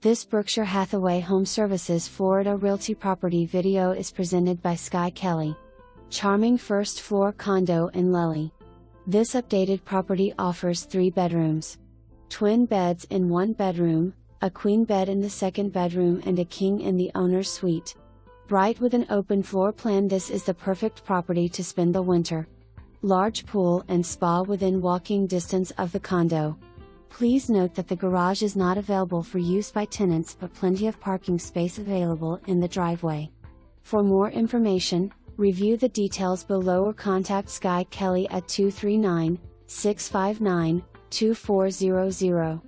This Berkshire Hathaway HomeServices Florida Realty property video is presented by Sky Kelly. Charming first floor condo in Lely. This updated property offers 3 bedrooms. Twin beds in 1 bedroom, a queen bed in the 2nd bedroom and a king in the owner's suite. Bright with an open floor plan, this is the perfect property to spend the winter. Large pool and spa within walking distance of the condo. Please note that the garage is not available for use by tenants, but plenty of parking space available in the driveway. For more information, review the details below or contact Sky Kelly at 239-659-2400.